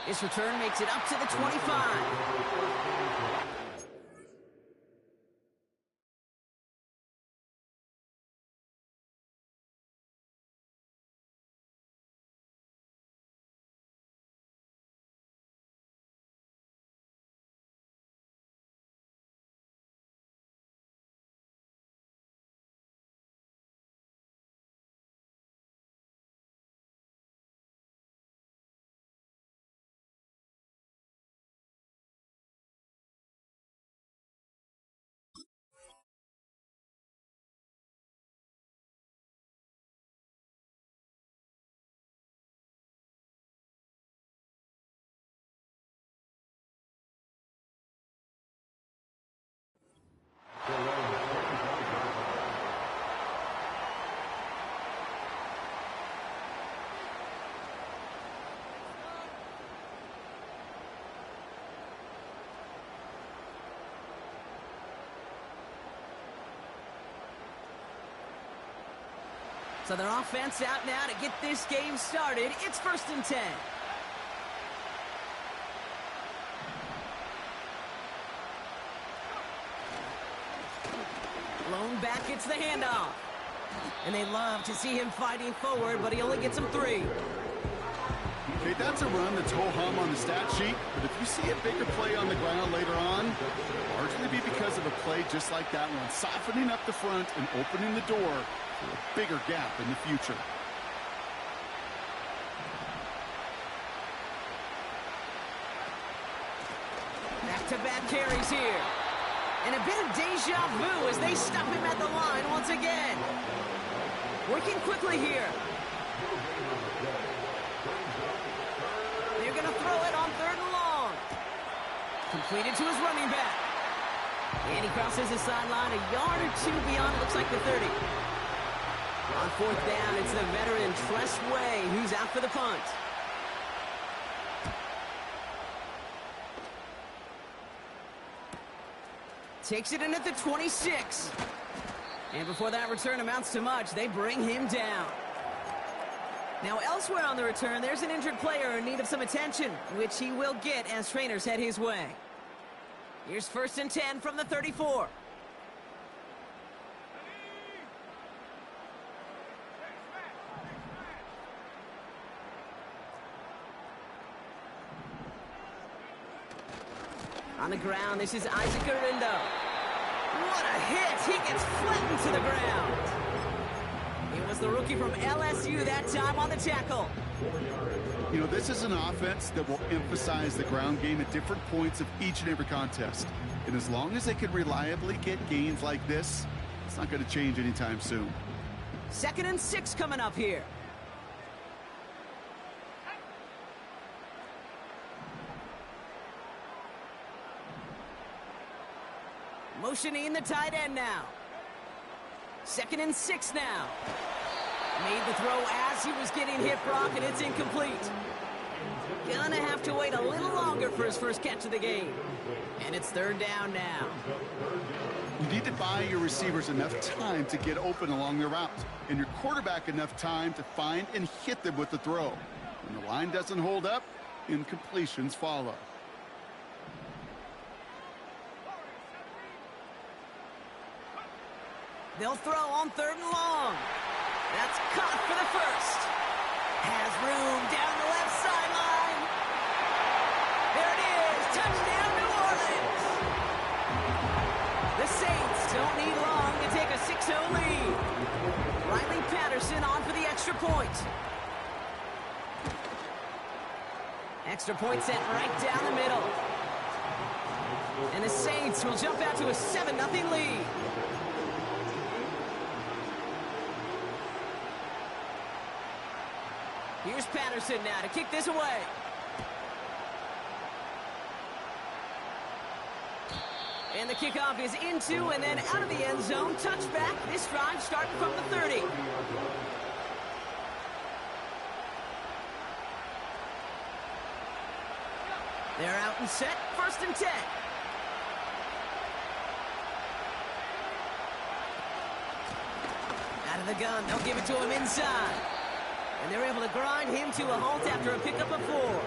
This return makes it up to the 25. So their offense out now to get this game started. It's 1st and 10. Blown back, it's the handoff. And they love to see him fighting forward, but he only gets them 3. Okay, that's a run that's ho-hum on the stat sheet, but if you see a bigger play on the ground later on, it'll largely be because of a play just like that one, softening up the front and opening the door for a bigger gap in the future. Back-to-back carries here. And a bit of deja vu as they stop him at the line once again. Working quickly here. They're going to throw it on 3rd and long. Completed to his running back. And he crosses the sideline a yard or 2 beyond, looks like the 30. On 4th down, it's the veteran Tress Way who's out for the punt. Takes it in at the 26. And before that return amounts to much, they bring him down. Now elsewhere on the return, there's an injured player in need of some attention, which he will get as trainers head his way. Here's 1st and 10 from the 34. On the ground, this is Isaac Arindo. What a hit! He gets flattened to the ground. It was the rookie from LSU that time on the tackle. You know, this is an offense that will emphasize the ground game at different points of each and every contest. And as long as they can reliably get gains like this, it's not going to change anytime soon. 2nd and 6 coming up here. Motioning the tight end now. 2nd and 6 now. Made the throw as he was getting hit, Brock, and it's incomplete. Gonna have to wait a little longer for his first catch of the game. And it's 3rd down now. You need to buy your receivers enough time to get open along their route, and your quarterback enough time to find and hit them with the throw. When the line doesn't hold up, incompletions follow. They'll throw on 3rd and long. That's caught for the first. Has room down the left sideline. There it is. Touchdown, New Orleans. The Saints don't need long to take a 6-0 lead. Riley Patterson on for the extra point. Extra point sent right down the middle. And the Saints will jump out to a 7-0 lead. Here's Patterson now to kick this away. And the kickoff is into and then out of the end zone. Touchback. This drive starting from the 30. They're out and set. 1st and 10. Out of the gun. They'll give it to him inside. And they're able to grind him to a halt after a pickup of 4.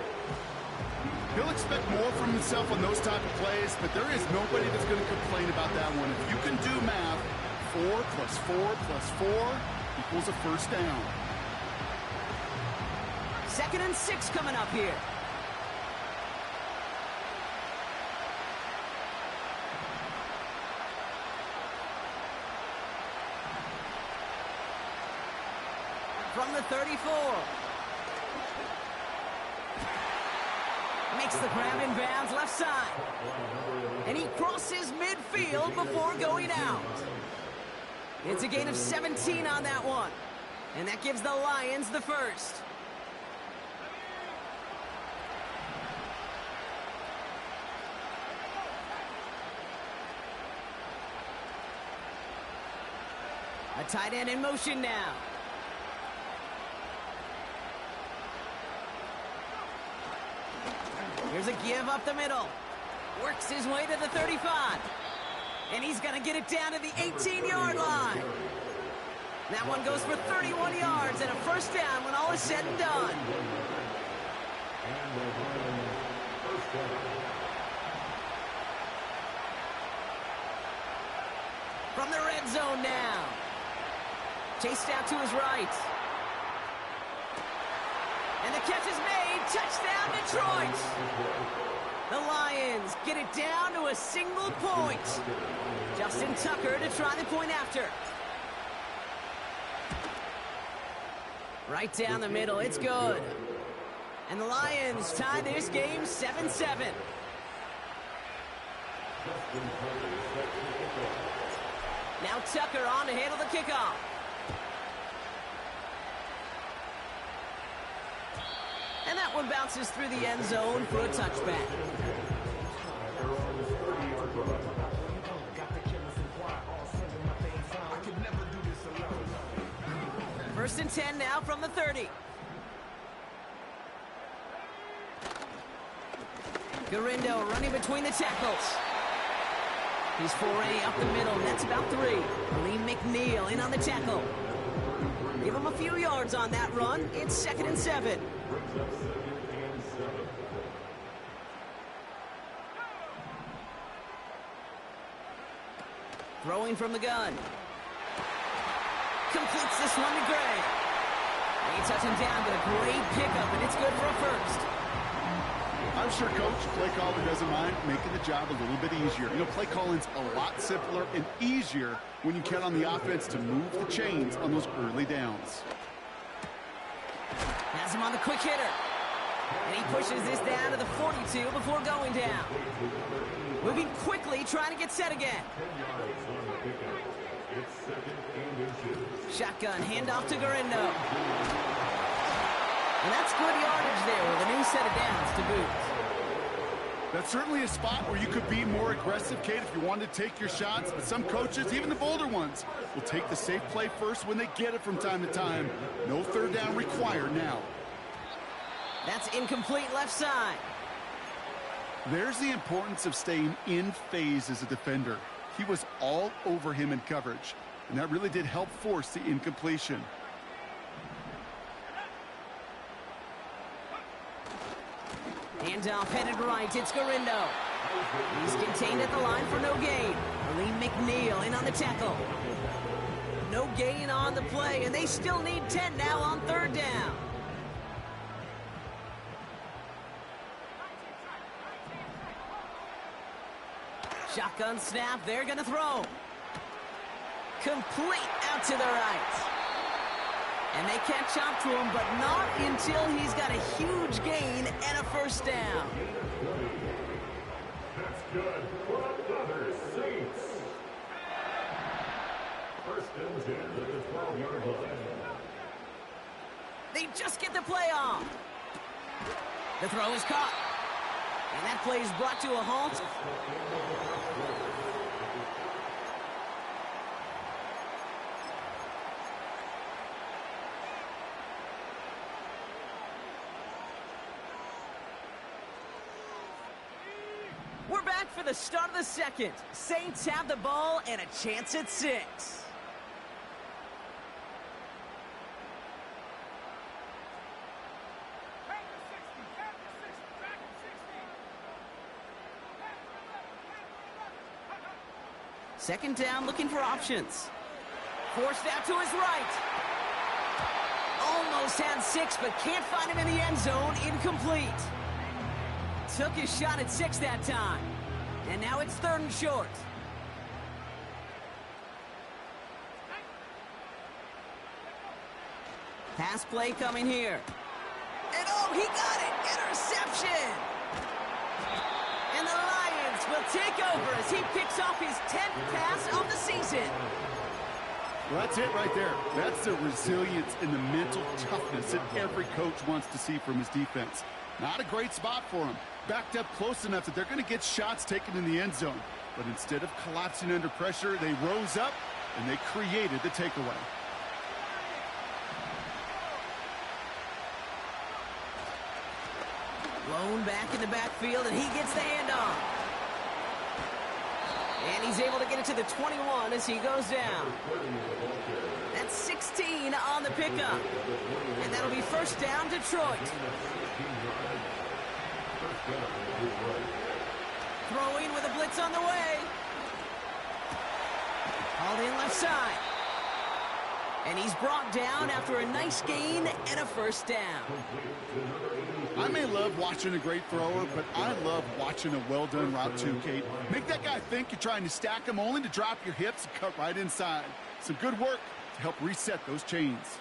He'll expect more from himself on those type of plays, but there is nobody that's going to complain about that one. If you can do math, 4 plus 4 plus 4 equals a first down. 2nd and 6 coming up here. From the 34. Makes the grab in bounds left side. And he crosses midfield before going out. It's a gain of 17 on that one. And that gives the Lions the first. A tight end in motion now. Here's a give up the middle. Works his way to the 35. And he's going to get it down to the 18-yard line. That one goes for 31 yards and a first down when all is said and done. From the red zone now. Chased out to his right. And the catch is made. Touchdown, Detroit. The Lions get it down to a single point. Justin Tucker to try the point after. Right down the middle. It's good. And the Lions tie this game 7-7. Now Tucker on to handle the kickoff. And that one bounces through the end zone for a touchback. First and 10 now from the 30. Garindo running between the tackles. He's foray up the middle. That's about 3. Lee McNeil in on the tackle. Give him a few yards on that run. It's 2nd and 7. Throwing from the gun. Completes this one to Gray. They touch him down, but a great pickup, and it's good for a first. I'm sure Coach, play caller doesn't mind making the job a little bit easier. You know, play calling's a lot simpler and easier when you count on the offense to move the chains on those early downs. Has him on the quick hitter. And he pushes this down to the 42 before going down. Moving quickly, trying to get set again. Shotgun, handoff to Garindo. And that's good yardage there with a new set of downs to boot. That's certainly a spot where you could be more aggressive, Kate, if you wanted to take your shots. But some coaches, even the bolder ones, will take the safe play first when they get it from time to time. No third down required now. That's incomplete left side. There's the importance of staying in phase as a defender. He was all over him in coverage, and that really did help force the incompletion. Handoff headed right. It's Garindo. He's contained at the line for no gain. Lee McNeil in on the tackle. No gain on the play, and they still need 10 now on third down. Shotgun snap. They're going to throw. Complete out to the right. And they catch up to him, but not until he's got a huge gain and a first down. That's good for another Saints. First and 10 at the 12-yard line. They just get the play off. The throw is caught. And that play is brought to a halt. We're back for the start of the second. Saints have the ball and a chance at 6. Second down, looking for options. Forced out to his right. Almost had 6, but can't find him in the end zone. Incomplete. Took his shot at 6 that time. And now it's 3rd and short. Pass play coming here. And oh, he got it! Interception! And the Lions will take over as he picks off his 10th pass of the season. Well, that's it right there. That's the resilience and the mental toughness that every coach wants to see from his defense. Not a great spot for him. Backed up close enough that they're going to get shots taken in the end zone. But instead of collapsing under pressure, they rose up and they created the takeaway. Blown back in the backfield, and he gets the handoff. And he's able to get it to the 21 as he goes down. That's 16 on the pickup. And that'll be first down, Detroit. Throwing with a blitz on the way. Hauled in left side. And he's brought down after a nice gain and a first down. I may love watching a great thrower, but I love watching a well-done route too, Kate. Make that guy think you're trying to stack him only to drop your hips and cut right inside. Some good work to help reset those chains.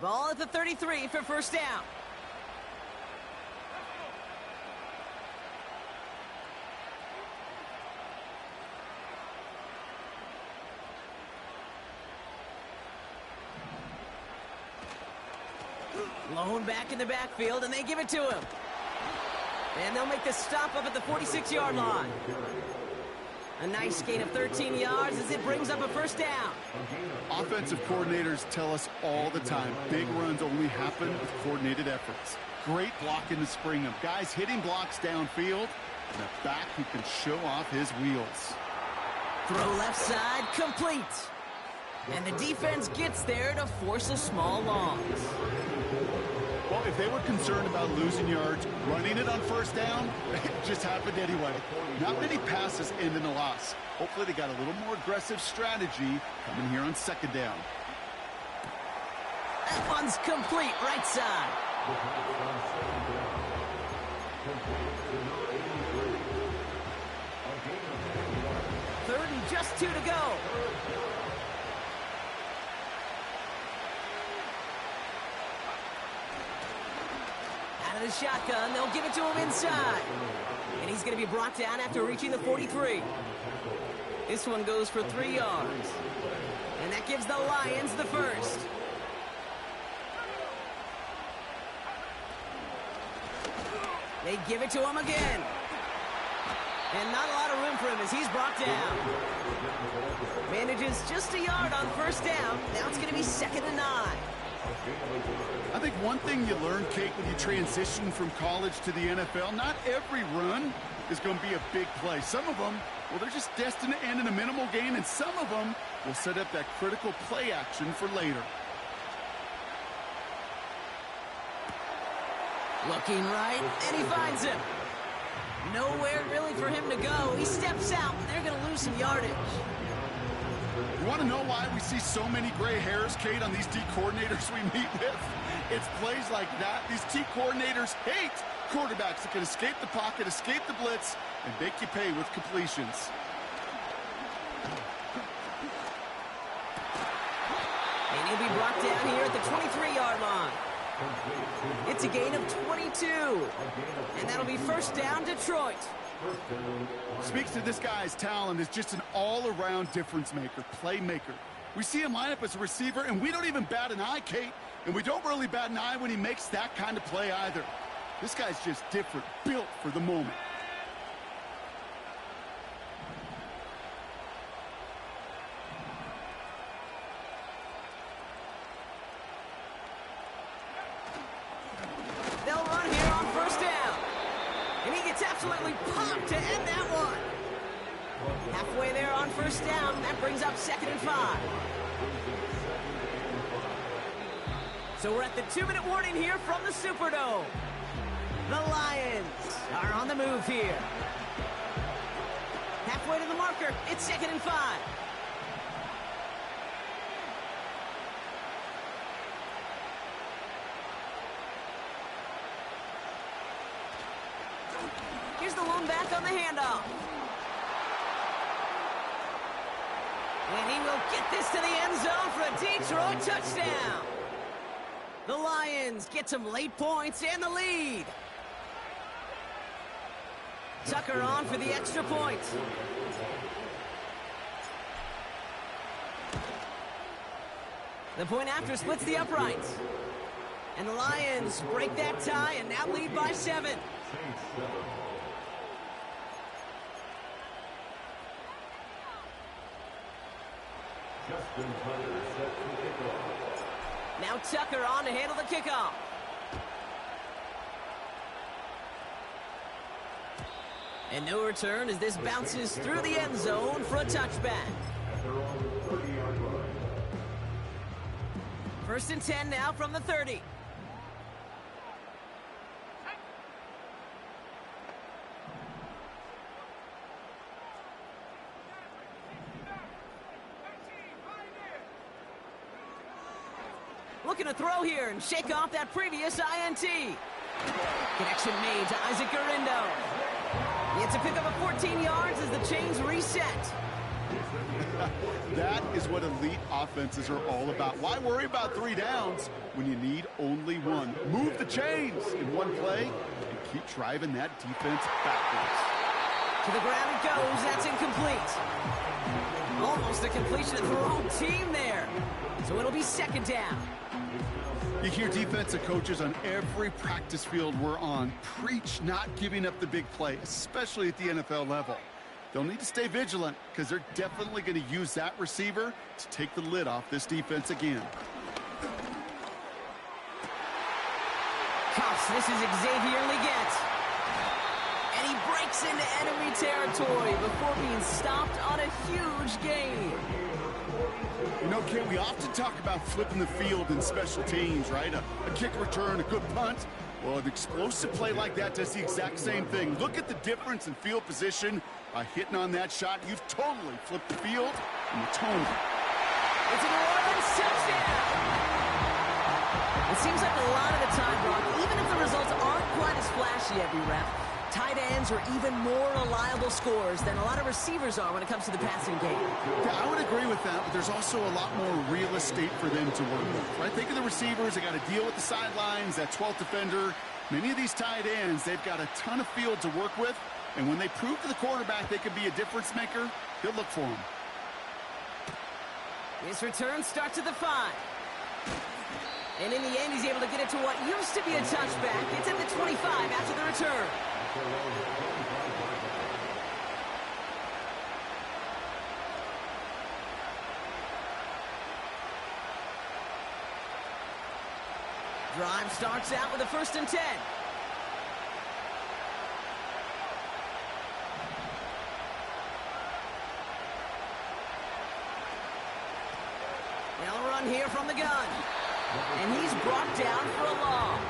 Ball at the 33 for first down. Blown back in the backfield, and they give it to him. And they'll make the stop up at the 46-yard line. A nice gain of 13 yards as it brings up a first down. Offensive coordinators tell us all the time, big runs only happen with coordinated efforts. Great blocking to spring them. Guys hitting blocks downfield, and a back who can show off his wheels. Throw left side, complete. And the defense gets there to force a small loss. Well, if they were concerned about losing yards, running it on first down, it just happened anyway. Not many passes end in a loss. Hopefully they got a little more aggressive strategy coming here on second down. That one's complete, right side. Third and just 2 to go. Out of the shotgun, they'll give it to him inside. And he's going to be brought down after reaching the 43. This one goes for 3 yards. And that gives the Lions the first. They give it to him again. And not a lot of room for him as he's brought down. Manages just a yard on first down. Now it's going to be 2nd and 9. I think one thing you learn, Kate, when you transition from college to the NFL, not every run is going to be a big play. Some of them, well, they're just destined to end in a minimal gain, and some of them will set up that critical play action for later. Looking right, and he finds him. Nowhere really for him to go. He steps out, and they're going to lose some yardage. You want to know why we see so many gray hairs, Kate, on these D coordinators we meet with? It's plays like that. These D coordinators hate quarterbacks that can escape the pocket, escape the blitz, and make you pay with completions. And he'll be brought down here at the 23-yard line. It's a gain of 22. And that'll be first down, Detroit. Speaks to this guy's talent as just an all-around difference maker, playmaker. We see him line up as a receiver, and we don't even bat an eye, Kate. And we don't really bat an eye when he makes that kind of play either. This guy's just different, built for the moment. They'll run here on first down. And he gets absolutely popped to end that one. Halfway there on first down. That brings up 2nd and 5. So we're at the 2-minute warning here from the Superdome. The Lions are on the move here. Halfway to the marker. It's 2nd and 5. Here's the lone back on the handoff. And he will get this to the end zone for a Detroit touchdown. The Lions get some late points and the lead. Tucker on for the extra point. The point after splits the uprights. And the Lions break that tie and now lead by 7. Now Tucker on to handle the kickoff. And no return as this bounces through the end zone for a touchback. 1st and 10 now from the 30. Looking to throw here and shake off that previous INT. Connection made to Isaac Garindo. It's a pickup of 14 yards as the chains reset. That is what elite offenses are all about. Why worry about 3 downs when you need only 1? Move the chains in one play and keep driving that defense backwards. To the ground it goes. That's incomplete. Almost a completion of the wrong team there. So it'll be 2nd down. You hear defensive coaches on every practice field we're on preach not giving up the big play, especially at the NFL level. They'll need to stay vigilant because they're definitely going to use that receiver to take the lid off this defense again. Cuffs, this is Xavier Leggett. And he breaks into enemy territory before being stopped on a huge gain. You know, Ken, we often talk about flipping the field in special teams, right? A kick return, a good punt. Well, an explosive play like that does the exact same thing. Look at the difference in field position. By hitting on that shot, you've totally flipped the field and the tone. It's a New Orleans touchdown. It seems like a lot of the time, Brock, even if the results aren't quite as flashy every rep, tight ends are even more reliable scorers than a lot of receivers are when it comes to the passing game. Yeah, I would agree with that, but there's also a lot more real estate for them to work with, right? Think of the receivers. They got to deal with the sidelines, that 12th defender. Many of these tight ends, they've got a ton of field to work with, and when they prove to the quarterback they can be a difference maker, good look for them. This return starts at the 5. And in the end, he's able to get it to what used to be a touchback. It's at the 25 after the return. Drive starts out with a 1st and 10. They'll run here from the gun. And he's brought down for a loss.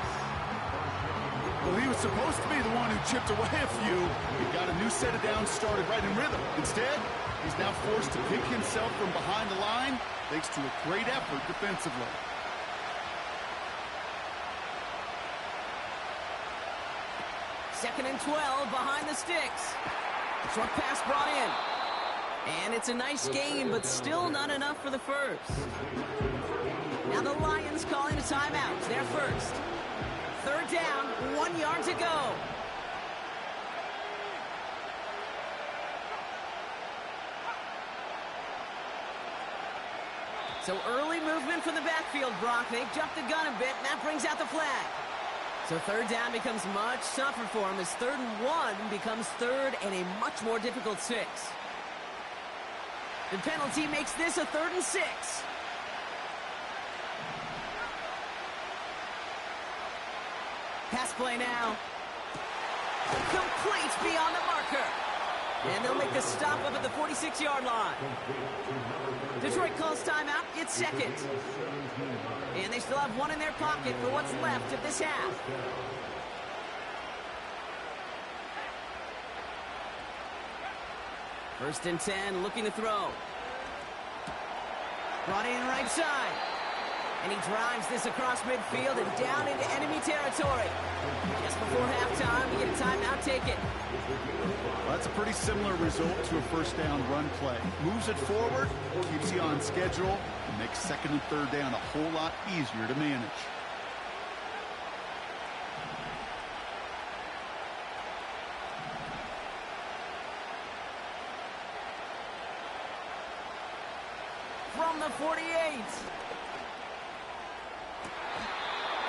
Well, he was supposed to be the one who chipped away a few. He got a new set of downs started right in rhythm. Instead, he's now forced to pick himself from behind the line thanks to a great effort defensively. Second and 12 behind the sticks. Short pass brought in. And it's a nice gain, but still not enough for the first. Now the Lions calling a timeout. They're first. Third down, 1 yard to go. So early movement from the backfield, Brock. They've jumped the gun a bit, and that brings out the flag. So third down becomes much tougher for him as 3rd and 1 becomes 3rd and a much more difficult 6. The penalty makes this a 3rd and 6. Pass play now. Complete beyond the marker. And they'll make the stop up at the 46-yard line. Detroit calls timeout. It's second. And they still have one in their pocket for what's left of this half. First and 10, looking to throw. Brought in right side. And he drives this across midfield and down into enemy territory. Just before halftime, we get a timeout taken. Well, that's a pretty similar result to a first down run play. Moves it forward, keeps you on schedule, and makes 2nd and 3rd down a whole lot easier to manage. From the 48.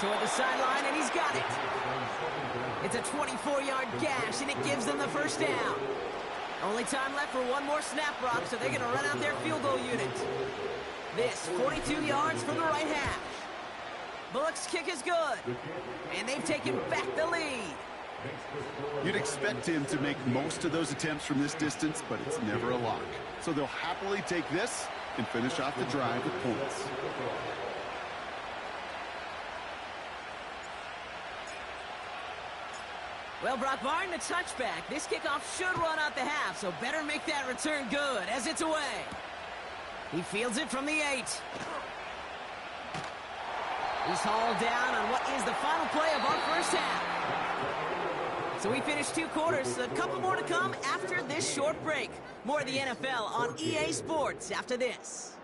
Toward the sideline, and he's got it. It's a 24-yard gash, and it gives them the first down. Only time left for one more snap, Brock, so they're going to run out their field goal unit. This, 42 yards from the right hash. Bullock's kick is good, and they've taken back the lead. You'd expect him to make most of those attempts from this distance, but it's never a lock. So they'll happily take this and finish off the drive with points. Well, Brock, barring the touchback, this kickoff should run out the half, so better make that return good as it's away. He fields it from the 8. He's hauled down on what is the final play of our first half. So we finished 2 quarters, a couple more to come after this short break. More of the NFL on EA Sports after this.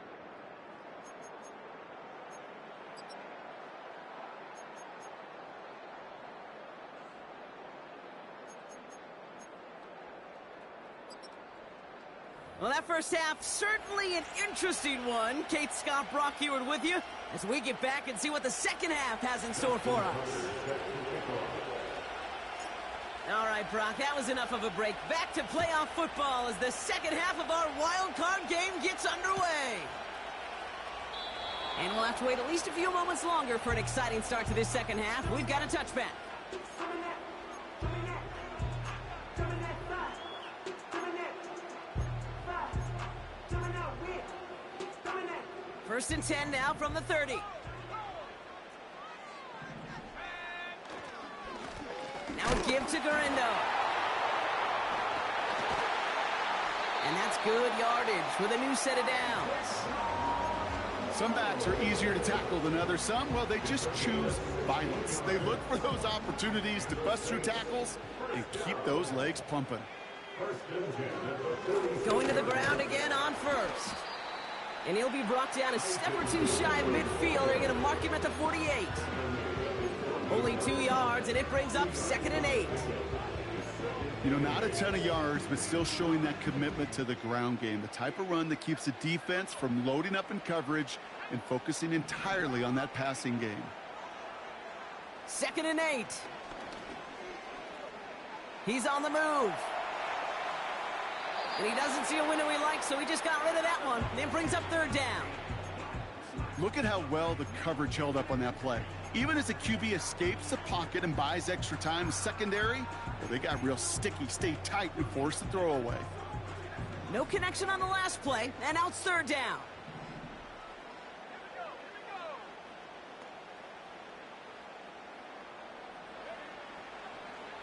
Well, that first half, certainly an interesting one. Kate Scott, Brock Heward with you as we get back and see what the second half has in store for us. All right, Brock, that was enough of a break. Back to playoff football as the second half of our wild card game gets underway. And we'll have to wait at least a few moments longer for an exciting start to this second half. We've got a touchback. First and 10 now from the 30. Now a give to Garindo. And that's good yardage with a new set of downs. Some backs are easier to tackle than others. Some, well, they just choose violence. They look for those opportunities to bust through tackles and keep those legs pumping. Going to the ground again on first. And he'll be brought down a step or two shy of midfield. They're going to mark him at the 48. Only 2 yards, and it brings up 2nd and 8. You know, not a ton of yards, but still showing that commitment to the ground game. The type of run that keeps the defense from loading up in coverage and focusing entirely on that passing game. 2nd and 8. He's on the move. And he doesn't see a window he likes, so he just got rid of that one. Then brings up 3rd down. Look at how well the coverage held up on that play. Even as the QB escapes the pocket and buys extra time secondary, well, they got real sticky, stay tight, and force the throw away. No connection on the last play, and now it's 3rd down.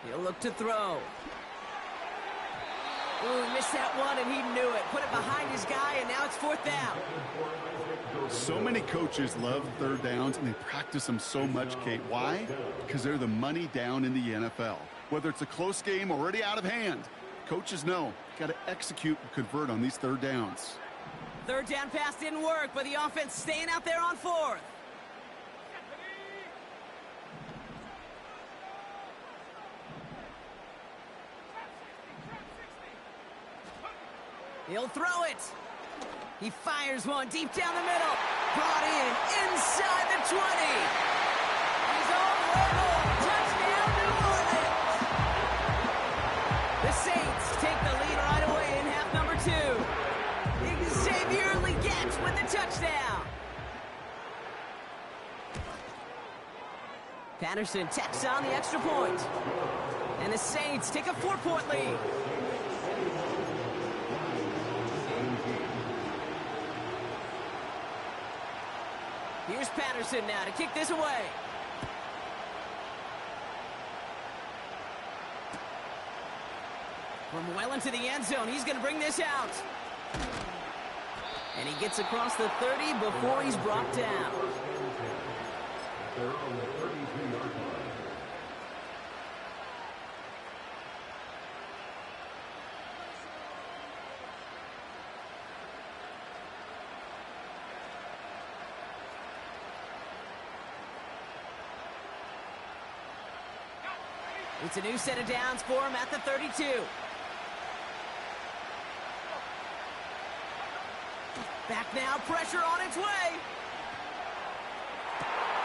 He'll look to throw. Ooh, missed that one, and he knew it. Put it behind his guy, and now it's 4th down. So many coaches love 3rd downs, and they practice them so much, Kate. Why? Because they're the money down in the NFL. Whether it's a close game already out of hand, coaches know, got to execute and convert on these 3rd downs. 3rd down pass didn't work, but the offense staying out there on 4th. He'll throw it. He fires one deep down the middle. Brought in inside the 20. He's on the way home. Touchdown, New Orleans. The Saints take the lead right away in half number 2. Xavier Legette with the touchdown. Patterson tacks on the extra point. And the Saints take a 4-point lead. Here's Patterson now to kick this away. From well into the end zone, he's going to bring this out. And he gets across the 30 before he's brought down. They're on the 32-yard line. It's a new set of downs for him at the 32. Back now, pressure on its way.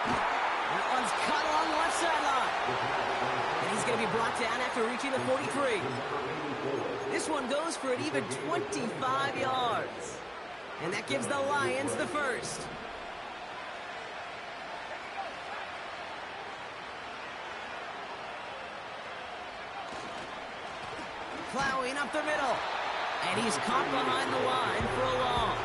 That one's cut along the left sideline. And he's going to be brought down after reaching the 43. This one goes for an even 25 yards. And that gives the Lions the first. Plowing up the middle. And he's caught behind the line for a loss.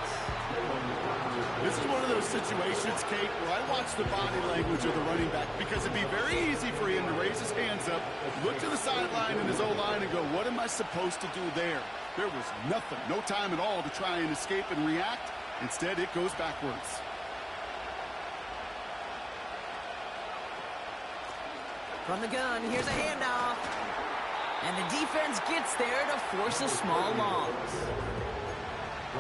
This is one of those situations, Kate, where I watch the body language of the running back because it'd be very easy for him to raise his hands up, look to the sideline in his O-line and go, what am I supposed to do there? There was nothing, no time at all to try and escape and react. Instead, it goes backwards. From the gun, here's a handoff. And the defense gets there to force a small loss.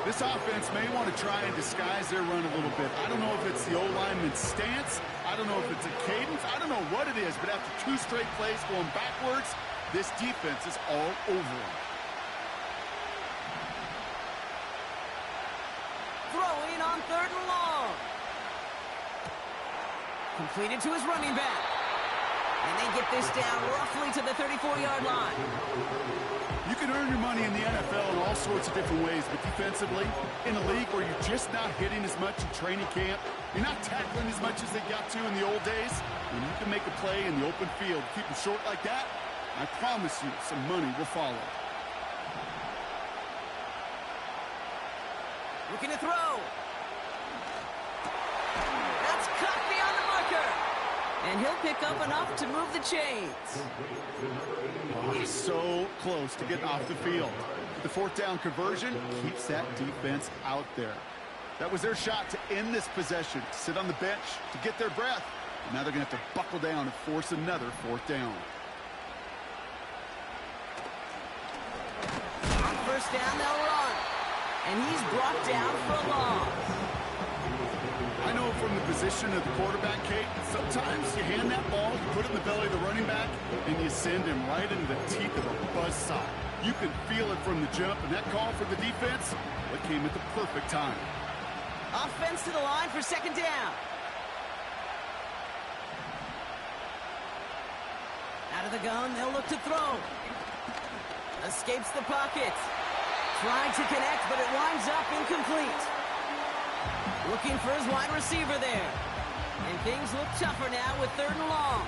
This offense may want to try and disguise their run a little bit. I don't know if it's the O-lineman's stance. I don't know if it's a cadence. I don't know what it is, but after 2 straight plays going backwards, this defense is all over them. Throwing on 3rd and long. Completed to his running back. And they get this down roughly to the 34-yard line. You can earn your money in the NFL in all sorts of different ways, but defensively, in a league where you're just not hitting as much in training camp, you're not tackling as much as they got to in the old days, when you can make a play in the open field, keep them short like that, I promise you some money will follow. Looking to throw. That's cut beyond the marker. And he'll pick up enough to move the chains. Oh, so close to getting off the field. The 4th down conversion keeps that defense out there. That was their shot to end this possession, sit on the bench to get their breath. And now they're going to have to buckle down and force another 4th down. On 1st down, they'll run. And he's brought down for a loss. I know from the position of the quarterback, Kate, sometimes you hand that ball, you put it in the belly of the running back, and you send him right into the teeth of a buzzsaw. You can feel it from the jump, and that call for the defense, that came at the perfect time. Offense to the line for 2nd down. Out of the gun, they'll look to throw. Escapes the pocket. Tried to connect, but it winds up incomplete. Looking for his wide receiver there. And things look tougher now with 3rd and long.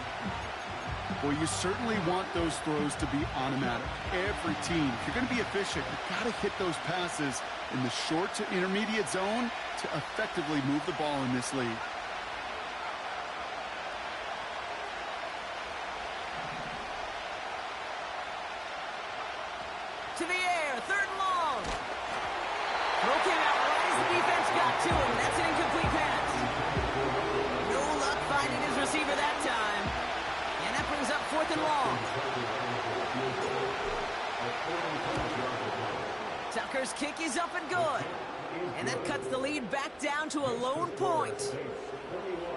Well, you certainly want those throws to be automatic. Every team, if you're going to be efficient, you've got to hit those passes in the short to intermediate zone to effectively move the ball in this league. To the air, 3rd and long. Throw came out right as the defense got to him. That's an incomplete pass. No luck finding his receiver that time. And that brings up 4th and long. Tucker's kick is up and good. And that cuts the lead back down to a lone point.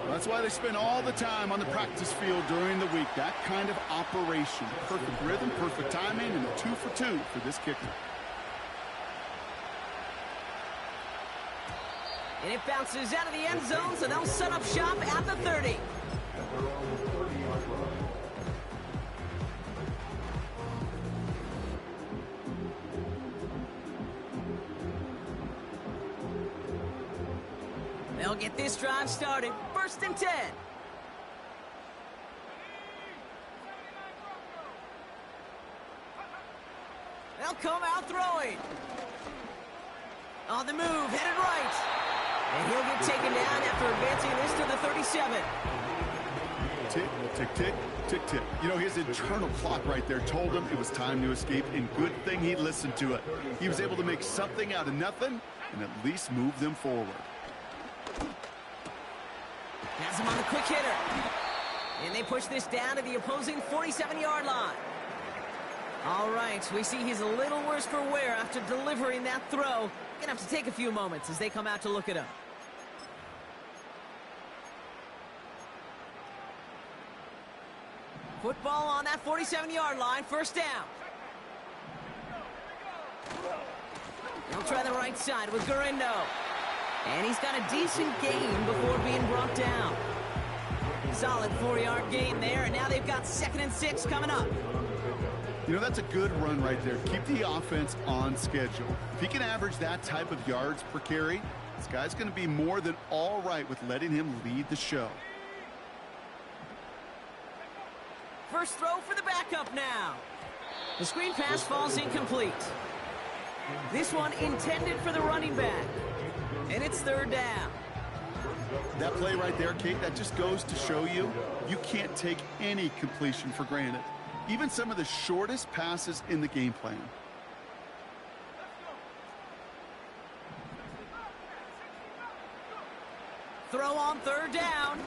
That's why they spend all the time on the practice field during the week. That kind of operation. Perfect rhythm, perfect timing, and a 2 for 2 for this kicker. And it bounces out of the end zone, so they'll set up shop at the 30. They'll get this drive started. 1st and 10. They'll come out throwing. On the move, headed right. And he'll get taken down after advancing this to the 37. Tick, tick, tick, tick, tick. You know, his internal clock right there told him it was time to escape, and good thing he listened to it. He was able to make something out of nothing and at least move them forward. Has him on the quick hitter. And they push this down to the opposing 47-yard line. All right, we see he's a little worse for wear after delivering that throw. Gonna have to take a few moments as they come out to look at him. Football on that 47-yard line, 1st down. He'll try the right side with Gurindo. And he's got a decent gain before being brought down. Solid 4-yard gain there, and now they've got 2nd and 6 coming up. You know, that's a good run right there. Keep the offense on schedule. If he can average that type of yards per carry, this guy's going to be more than all right with letting him lead the show. First throw for the backup now. The screen pass falls incomplete. This one intended for the running back. And it's 3rd down. That play right there, Kate, that just goes to show you, you can't take any completion for granted. Even some of the shortest passes in the game plan. Throw on 3rd down.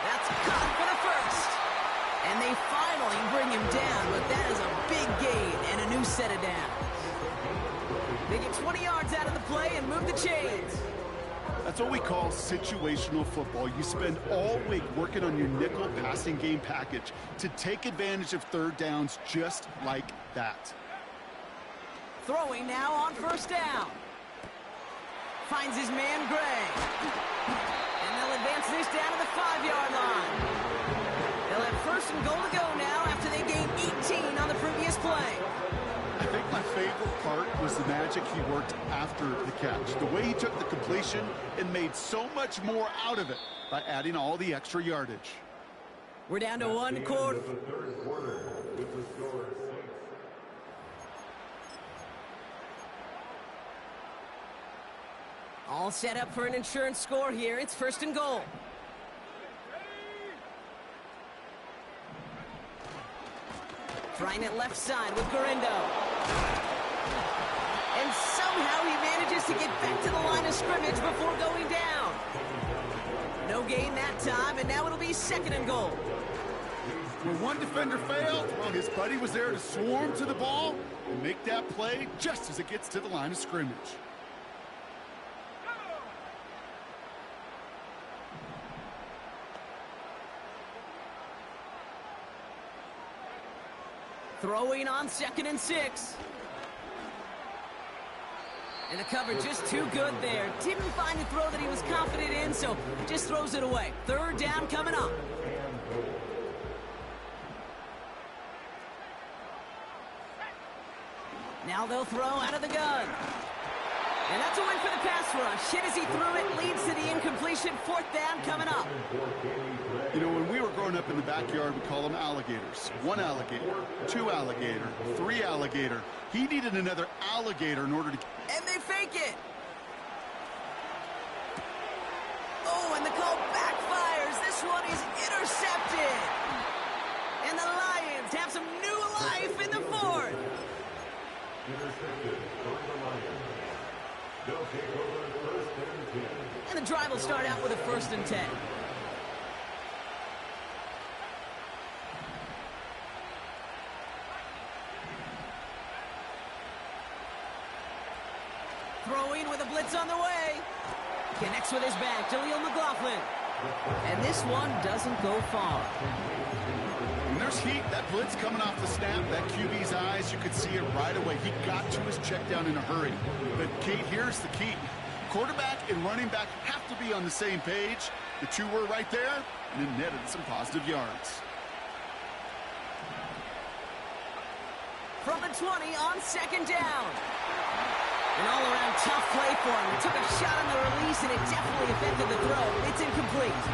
That's caught for the 1st. And they finally bring him down, but that is a big gain and a new set of downs. They get 20 yards out of the play and move the chains. That's what we call situational football. You spend all week working on your nickel passing game package to take advantage of 3rd downs just like that. Throwing now on 1st down. Finds his man Gray. And they'll advance this down to the 5-yard line. They'll have 1st and goal to go now after they gained 18 on the previous play. I think my favorite part was the magic he worked after the catch. The way he took the completion and made so much more out of it by adding all the extra yardage. We're down to 1 quarter. All set up for an insurance score here. It's 1st and goal. Trying it left side with Gurindo. And somehow he manages to get back to the line of scrimmage before going down. No gain that time, and now it'll be 2nd and goal. When one defender failed, well, his buddy was there to swarm to the ball and make that play just as it gets to the line of scrimmage. Throwing on 2nd and 6. And the cover just too good there. Didn't find a throw that he was confident in, so just throws it away. 3rd down coming up. Now they'll throw out of the gun. And that's a win for the pass rush. Hit as he threw it, leads to the incompletion. 4th down coming up. You know, when we were growing up in the backyard, we call them alligators. 1 alligator, 2 alligator, 3 alligator. He needed another alligator in order to... And they fake it. Oh, and the call backfires. This one is intercepted. And the Lions have some new life in the 4th. Intercepted for the Lions. They'll take over 1st and 10. And the drive will start out with a 1st and 10. Throwing with a blitz on the way. Connects with his back, Jaleel McLaughlin. And this one doesn't go far. When there's heat, that blitz coming off the snap, that QB's eyes, you could see it right away. He got to his check down in a hurry. But, Kate, here's the key. Quarterback and running back have to be on the same page. The two were right there, and it netted some positive yards. From the 20 on second down. An all-around tough play for him. He took a shot on the release, and it definitely affected the throw. It's incomplete.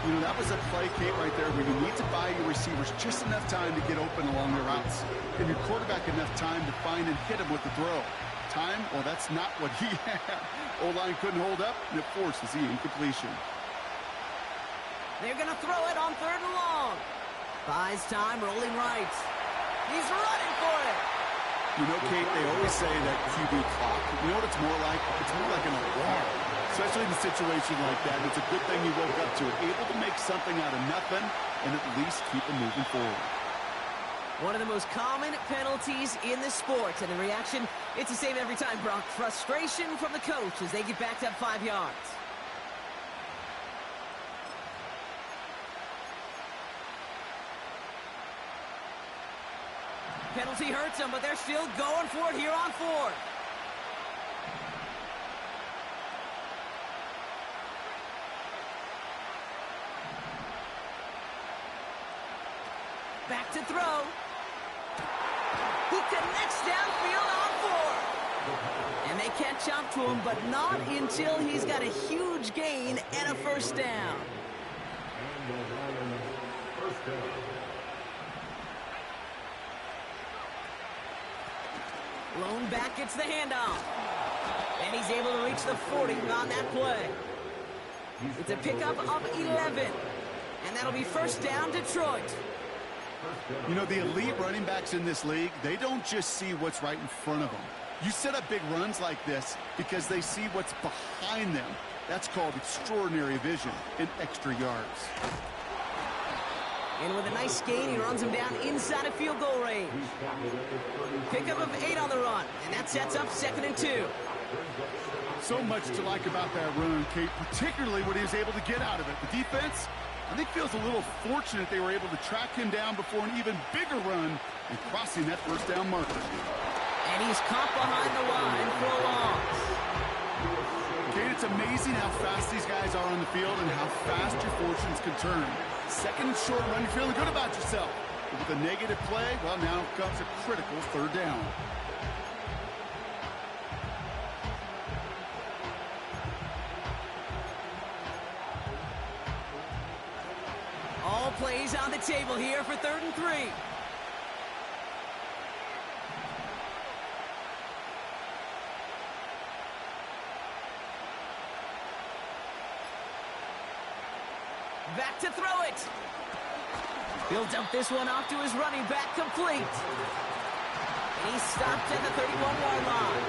You know, that was a play, Kate, right there where you need to buy your receivers just enough time to get open along their routes. And your quarterback enough time to find and hit him with the throw. Time, well, that's not what he had. O-line couldn't hold up, and it forces the incompletion. They're going to throw it on 3rd and long. Buys time, rolling right. He's running for it. You know, Kate, they always say that QB clock. You know what it's more like? It's more like an alarm. Especially in a situation like that. It's a good thing you woke up to it. Able to make something out of nothing and at least keep them moving forward. One of the most common penalties in the sport. And the reaction, it's the same every time, Brock. Frustration from the coach as they get backed up 5 yards. Penalty hurts them, but they're still going for it here on 4th. Back to throw. He connects downfield on 4th. And they catch up to him, but not until he's got a huge gain and a first down. Lone back gets the handoff. And he's able to reach the 40 on that play. It's a pickup of 11. And that'll be first down, Detroit. You know, the elite running backs in this league, they don't just see what's right in front of them. You set up big runs like this because they see what's behind them. That's called extraordinary vision and extra yards. And with a nice gain, he runs him down inside of field goal range. Pickup of 8 on the run, and that sets up 2nd and 2. So much to like about that run, Kate, particularly what he was able to get out of it. The defense, I think, feels a little fortunate they were able to track him down before an even bigger run and crossing that first down marker. And he's caught behind the line for a loss. Kate, it's amazing how fast these guys are on the field and how fast your fortunes can turn. 2nd and short run, you're feeling good about yourself. But with a negative play, well, now comes a critical 3rd down. All plays on the table here for 3rd and 3. Back to throw it. He'll dump this one off to his running back, complete. And he's stopped at the 31-yard line.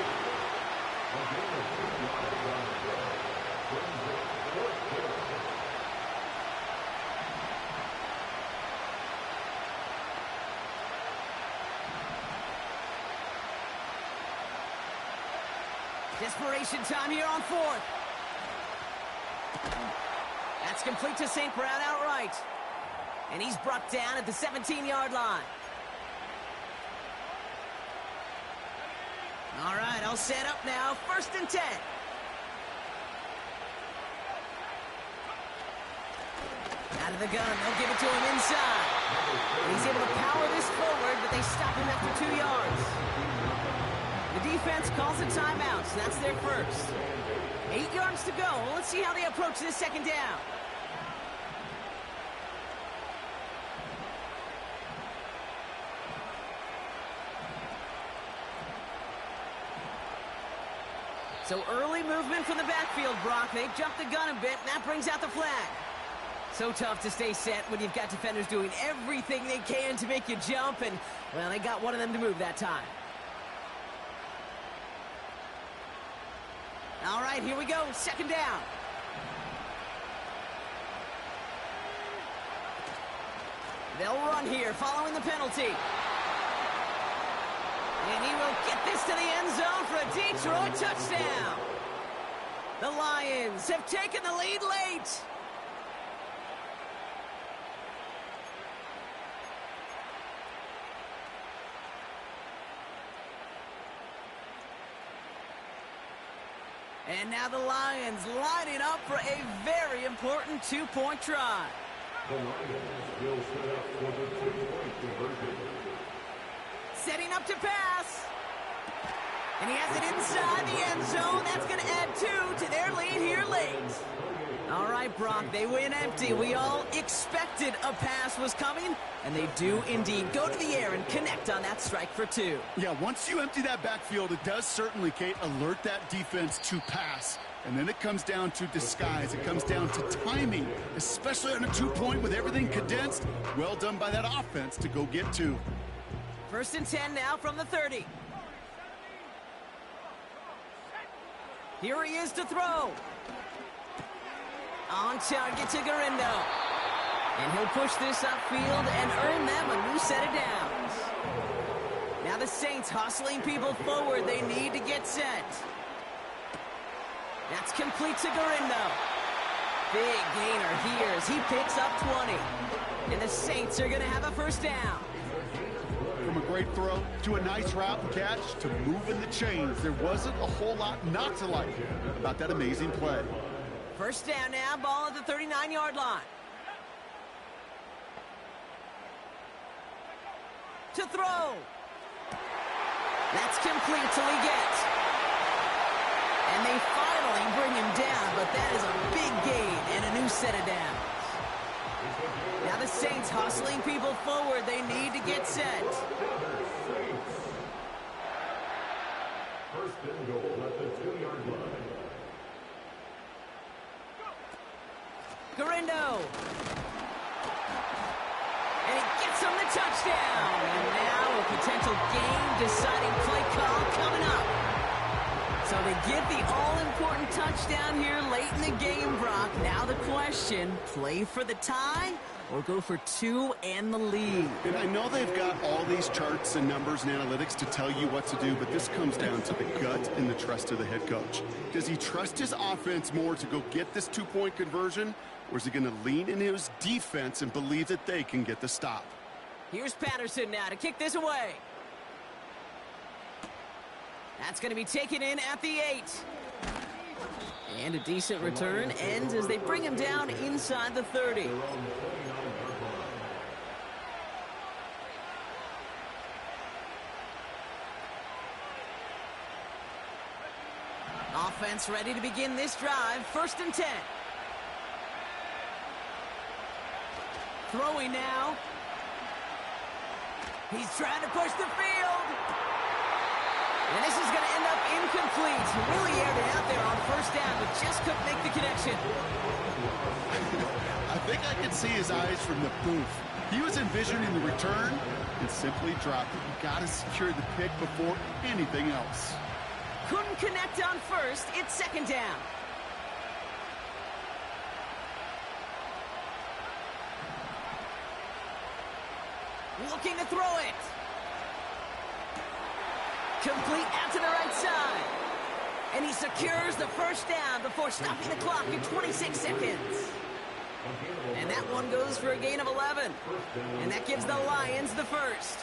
Desperation time here on 4th. That's complete to St. Brown outright. And he's brought down at the 17-yard line. All right, all set up now. 1st and 10. Out of the gun, they'll give it to him inside. And he's able to power this forward, but they stop him after 2 yards. The defense calls a timeout, so that's their first. 8 yards to go. Let's see how they approach this 2nd down. So early movement from the backfield, Brock. They've jumped the gun a bit, and that brings out the flag. So tough to stay set when you've got defenders doing everything they can to make you jump, and, well, they got one of them to move that time. All right, here we go. 2nd down. They'll run here following the penalty. And he will get this to the end zone for a Detroit touchdown. The Lions have taken the lead late. And now the Lions lining up for a very important two-point try. The Lions will set up for the two-point conversion. Setting up to pass. And he has it inside the end zone. That's going to add 2 to their lead here late. All right, Brock, they win empty. We all expected a pass was coming, and they do indeed go to the air and connect on that strike for 2. Yeah, once you empty that backfield, it does certainly, Kate, alert that defense to pass. And then it comes down to disguise. It comes down to timing, especially on a 2-point with everything condensed. Well done by that offense to go get 2. 1st and 10 now from the 30. Here he is to throw. On target to Garindo. And he'll push this upfield and earn them a new set of downs. Now the Saints hustling people forward. They need to get set. That's complete to Garindo. Big gainer here as he picks up 20. And the Saints are going to have a 1st down. From a great throw to a nice route and catch to moving the chains, there wasn't a whole lot not to like about that amazing play. 1st down now, ball at the 39-yard line. To throw. That's complete till he gets. And they finally bring him down, but that is a big gain and a new set of downs. Now the Saints hustling people forward. They need to get set. 1st and goal at the 2-yard line. Garindo. And he gets him the touchdown. And now a potential game-deciding play call coming up. So they get the all-important touchdown here late in the game, Brock. Now the question, play for the tie or go for 2 and the lead? And I know they've got all these charts and numbers and analytics to tell you what to do, but this comes down to the gut and the trust of the head coach. Does he trust his offense more to go get this 2-point conversion, or is he going to lean in his defense and believe that they can get the stop? Here's Patterson now to kick this away. That's going to be taken in at the 8. And a decent return ends as they bring him down inside the 30. Offense ready to begin this drive. 1st and 10. Throwing now. He's trying to push the field. And this is going to end up incomplete. He really aired it out there on 1st down, but just couldn't make the connection. I think I could see his eyes from the booth. He was envisioning the return and simply dropped it. You got to secure the pick before anything else. Couldn't connect on 1st. It's 2nd down. Looking to throw it. Complete out to the right side. And he secures the 1st down before stopping the clock at 26 seconds. And that one goes for a gain of 11. And that gives the Lions the 1st.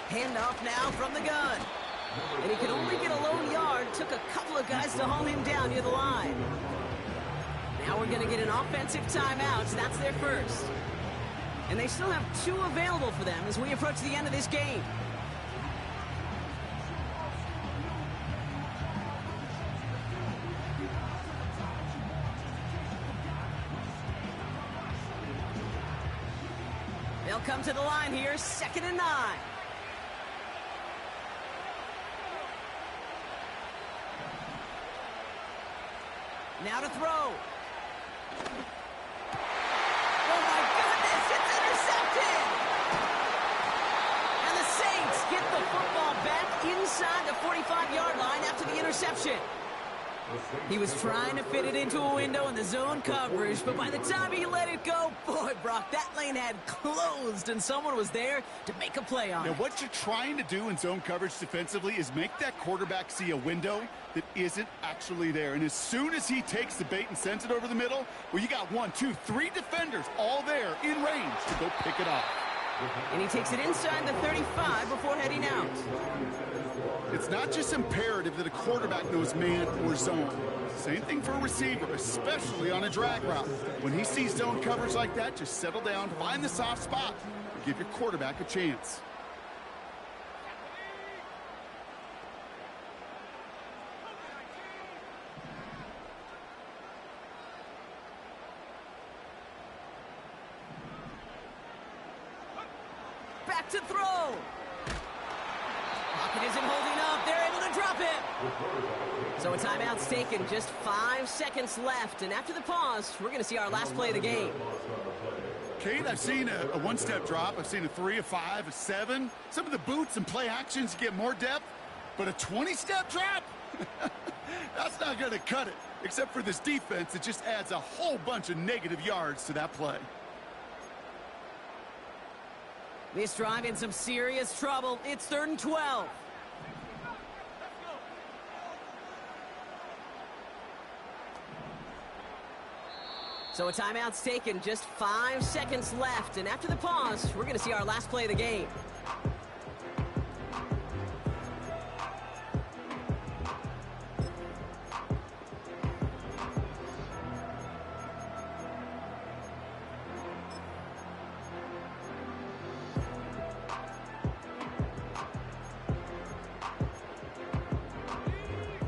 Handoff now from the gun. And he could only get a lone yard. Took a couple of guys to haul him down near the line. Now we're going to get an offensive timeout. So that's their 1st. And they still have 2 available for them as we approach the end of this game. They'll come to the line here, 2nd and 9. Now to throw. Oh my goodness, it's intercepted! And the Saints get the football back inside the 45-yard line after the interception. He was trying to fit it into a window in the zone coverage, but by the time he let it go, boy, Brock, that lane had closed, and someone was there to make a play on it. Now, what you're trying to do in zone coverage defensively is make that quarterback see a window that isn't actually there. And as soon as he takes the bait and sends it over the middle, well, you got 1, 2, 3 defenders all there in range to go pick it off. And he takes it inside the 35 before heading out. It's not just imperative that a quarterback knows man or zone. Same thing for a receiver, especially on a drag route. When he sees zone coverage like that, just settle down, find the soft spot, and give your quarterback a chance. Back to throw. Pocket isn't holding up. They're able to drop him. So a timeout's taken. Just 5 seconds left. And after the pause, we're going to see our last play of the game. Kate, I've seen a one-step drop. I've seen a 3, a 5, a 7. Some of the boots and play actions get more depth. But a 20-step drop? That's not going to cut it. Except for this defense, it just adds a whole bunch of negative yards to that play. This drive in some serious trouble. It's 3rd and 12. So a timeout's taken. Just 5 seconds left. And after the pause, we're going to see our last play of the game.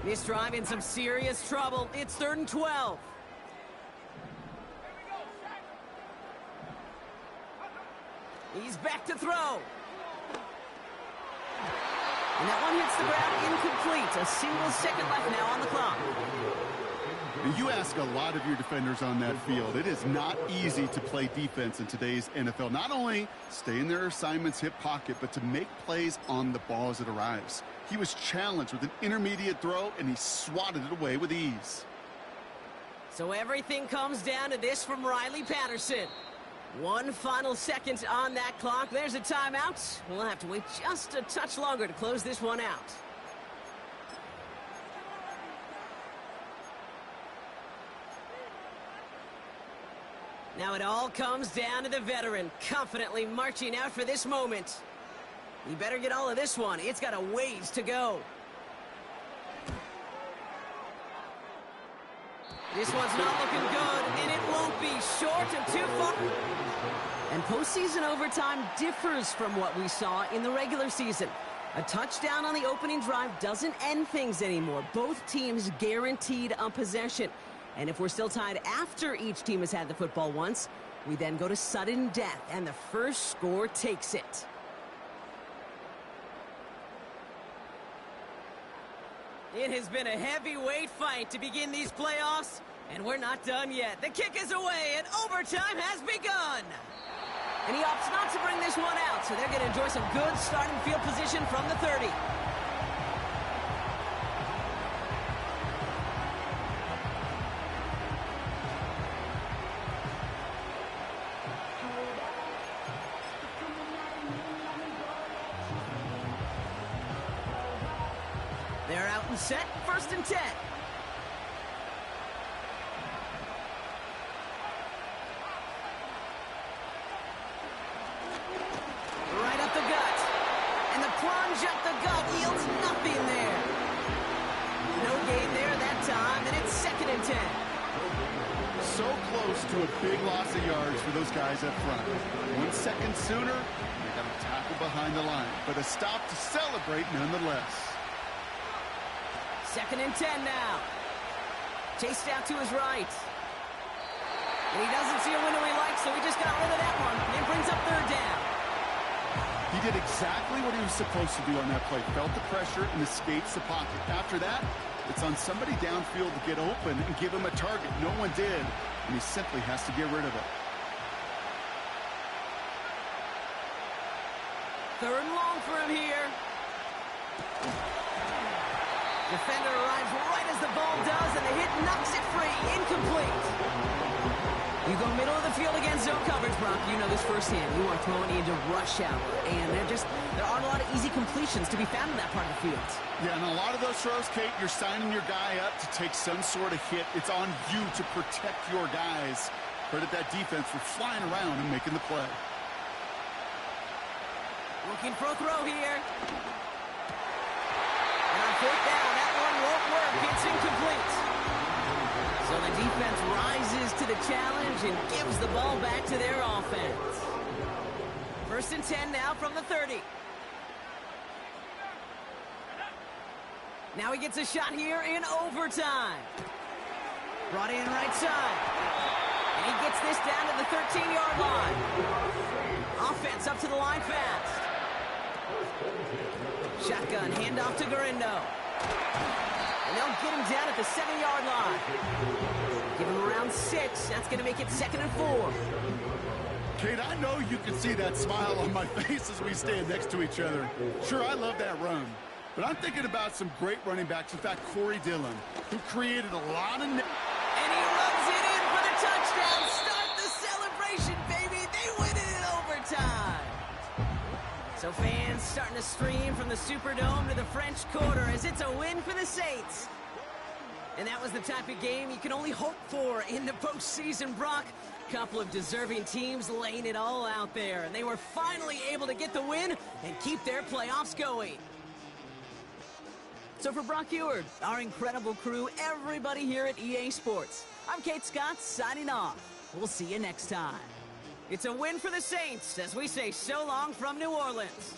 This drive in some serious trouble. It's 3rd and 12. He's back to throw. And that one hits the ground incomplete. A single second left now on the clock. You ask a lot of your defenders on that field. It is not easy to play defense in today's NFL. Not only stay in their assignment's hip pocket, but to make plays on the ball as it arrives. He was challenged with an intermediate throw, and he swatted it away with ease. So everything comes down to this from Riley Patterson. 1 final second on that clock. There's a timeout. We'll have to wait just a touch longer to close this one out. Now it all comes down to the veteran, confidently marching out for this moment. You better get all of this one. It's got a ways to go. This one's not looking good, and it won't be. Short and too far. And postseason overtime differs from what we saw in the regular season. A touchdown on the opening drive doesn't end things anymore. Both teams guaranteed a possession. And if we're still tied after each team has had the football once, we then go to sudden death, and the first score takes it. It has been a heavyweight fight to begin these playoffs, and we're not done yet. The kick is away, and overtime has begun. And he opts not to bring this one out, so they're going to enjoy some good starting field position from the 30. They're out and set, 1st and 10. Right up the gut. And the plunge up the gut yields nothing there. No gain there that time, and it's 2nd and 10. So close to a big loss of yards for those guys up front. 1 second sooner, they got a tackle behind the line. But a stop to celebrate nonetheless. 2nd and 10 now. Chased out to his right. And he doesn't see a window he likes, so he just got rid of that one. And brings up 3rd down. He did exactly what he was supposed to do on that play. Felt the pressure and escapes the pocket. After that, it's on somebody downfield to get open and give him a target. No one did, and he simply has to get rid of it. 3rd and long for him here. Defender arrives right as the ball does, and the hit knocks it free. Incomplete. You go middle of the field against zone coverage, Brock. You know this firsthand. You are throwing into rush hour, and there aren't a lot of easy completions to be found in that part of the field. Yeah, and a lot of those throws, Kate, you're signing your guy up to take some sort of hit. It's on you to protect your guys. Credit that defense for flying around and making the play. Looking for a throw here. And on fourth down, that one won't work. It's incomplete. So the defense rises to the challenge and gives the ball back to their offense. 1st and 10 now from the 30. Now he gets a shot here in overtime. Brought in right side. And he gets this down to the 13-yard line. Offense up to the line fast. Shotgun, handoff to Garindo. And they'll get him down at the 7-yard line. Give him around 6. That's going to make it 2nd and 4. Kate, I know you can see that smile on my face as we stand next to each other. Sure, I love that run. But I'm thinking about some great running backs. In fact, Corey Dillon, who created a lot of... And he runs it in for the touchdown. Start the celebration, baby. They win it in overtime. So fans starting to stream from the Superdome to the French Quarter as it's a win for the Saints. And that was the type of game you can only hope for in the postseason, Brock. Couple of deserving teams laying it all out there. And they were finally able to get the win and keep their playoffs going. So for Brock Eward, our incredible crew, everybody here at EA Sports, I'm Kate Scott signing off. We'll see you next time. It's a win for the Saints as we say so long from New Orleans.